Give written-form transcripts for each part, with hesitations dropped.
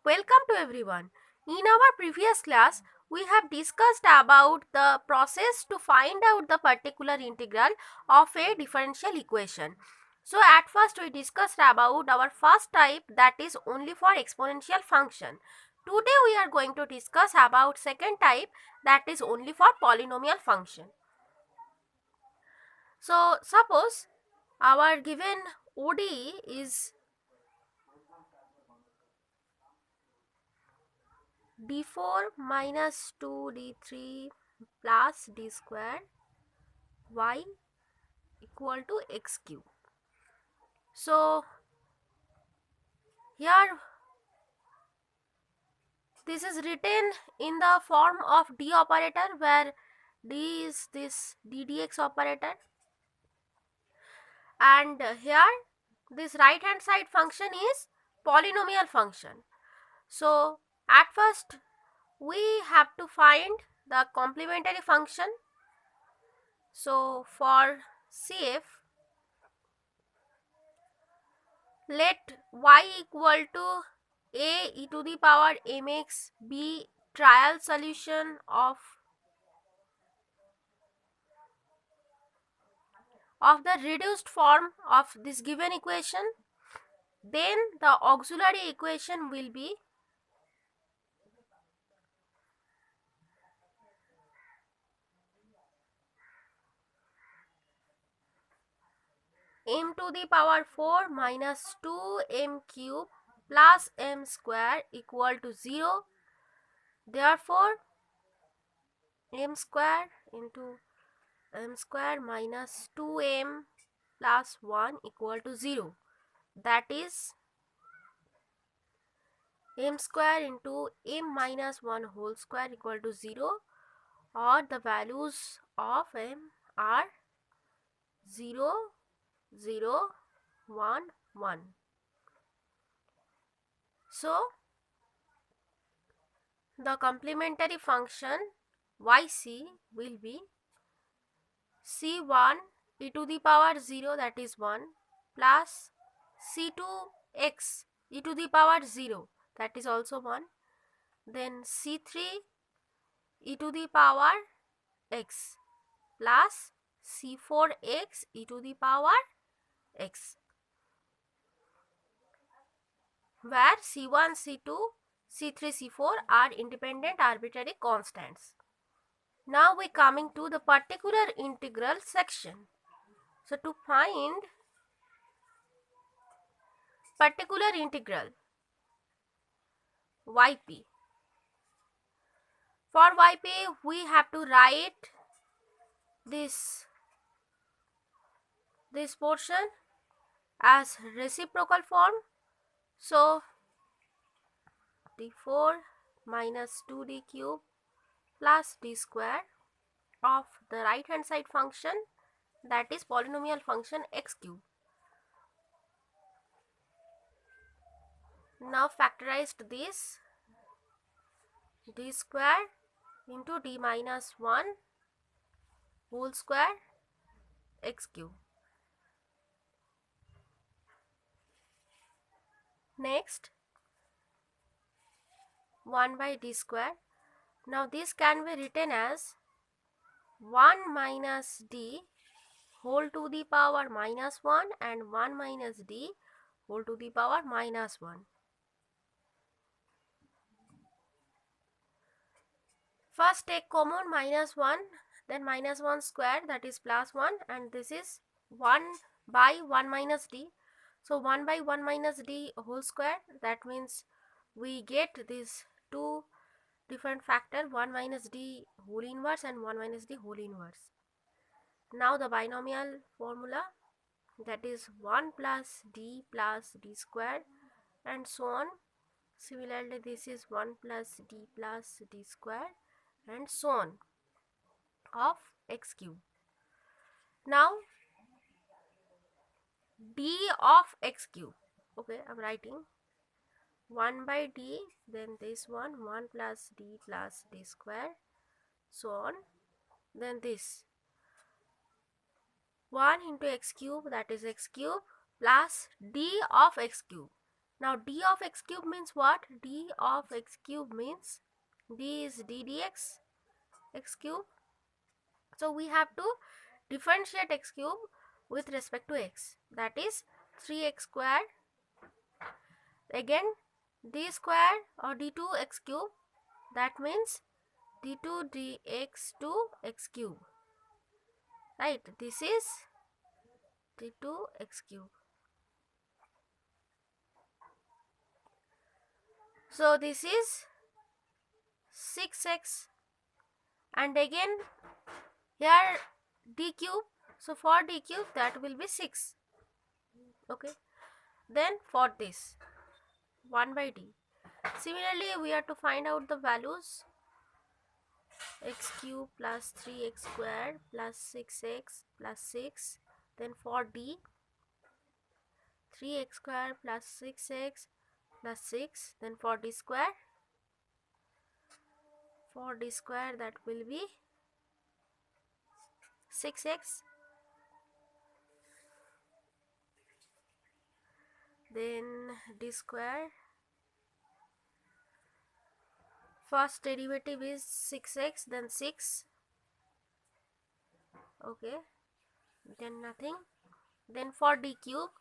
Welcome to everyone. In our previous class, we have discussed about the process to find out the particular integral of a differential equation. So at first we discussed about our first type, that is only for exponential function. Today we are going to discuss about second type, that is only for polynomial function. So suppose our given ODE is d4 minus 2d3 plus d square y equal to x cube. So here this is written in the form of d operator, where d is this ddx operator, and here this right hand side function is polynomial function. So at first we have to find the complementary function. So for CF, let y equal to a e to the power mx be trial solution of the reduced form of this given equation. Then the auxiliary equation will be m to the power 4 minus 2m cube plus m square equal to 0. Therefore m square into m square minus 2m plus 1 equal to 0. That is m square into m minus 1 whole square equal to 0, or the values of m are 0, 0, 1, 1. So the complementary function yc will be c1 e to the power 0, that is 1, plus c2x e to the power 0, that is also 1, then c3 e to the power x plus c4x e to the power x, where c1, c2, c3, c4 are independent arbitrary constants. Now we coming to the particular integral section. So to find particular integral yp, for yp we have to write this portion as reciprocal form. So d4 minus 2d cube plus d square of the right hand side function, that is polynomial function x cube. Now factorized this d square into d minus 1 whole square x cube. Next 1 by d square. Now this can be written as 1 minus d whole to the power minus 1 and 1 minus d whole to the power minus 1. First take common minus 1, then minus 1 square, that is plus 1, and this is 1 by 1 minus d. So 1 by 1 minus d whole square, that means we get these two different factor, 1 minus d whole inverse and 1 minus d whole inverse. Now the binomial formula, that is 1 plus d square and so on. Similarly this is 1 plus d square and so on of x cube. Now d of x cube, okay, I'm writing 1 by d, then this one 1 plus d square, so on, then this 1 into x cube, that is x cube, plus d of x cube. Now d of x cube means what? D of x cube means d is d dx x cube. So we have to differentiate x cube with respect to x, that is 3x squared, again d square or d2 x cube, that means d2 dx2 x cube, right? This is d2 x cube. So this is 6x, and again here d cube, so for d cube that will be 6. Okay, then for this 1 by d, similarly we have to find out the values, x cube plus 3x squared plus 6x plus 6. Then for d, 3x squared plus 6x plus 6. Then for d square that will be 6x. Then d square, first derivative is 6x, then 6. Okay, then nothing. Then for d cube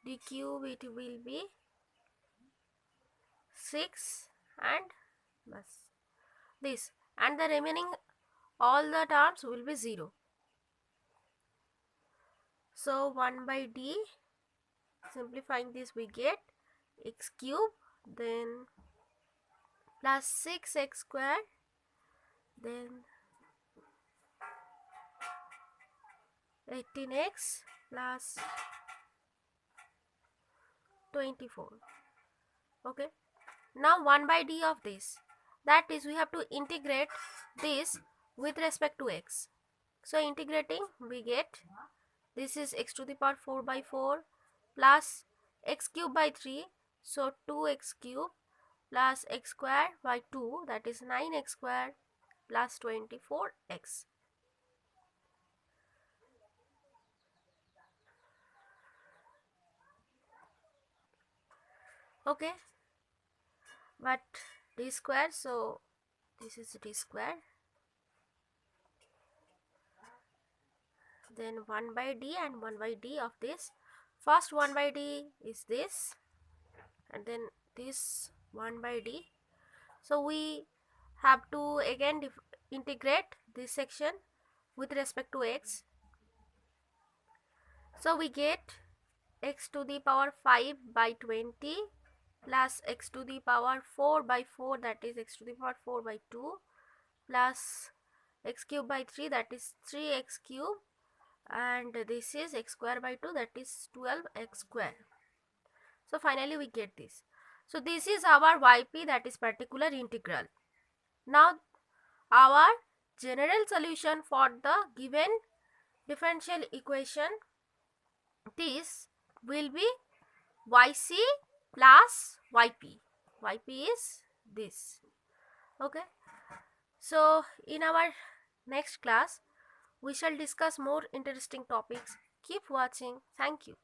it will be 6 and this, and the remaining all the terms will be 0. So 1 by d, simplifying this we get x cube, then plus 6x squared, then 18x plus 24. Okay, now 1 by d of this, that is we have to integrate this with respect to x. So integrating we get, this is x to the power 4 by 4 plus x cube by 3, so 2x cube plus x square by 2, that is 9x square plus 24x. Okay, but d square, so this is d square, then 1 by d and 1 by d of this. First 1 by d is this, and then this 1 by d. So we have to again integrate this section with respect to x. So we get x to the power 5 by 20 plus x to the power 4 by 4, that is x to the power 4 by 2, plus x cube by 3, that is 3x cube, and this is x square by 2, that is 12x square. So finally we get this. So this is our yp, that is particular integral. Now our general solution for the given differential equation, this will be yc plus yp. Yp is this. Okay, so in our next class we shall discuss more interesting topics. Keep watching. Thank you.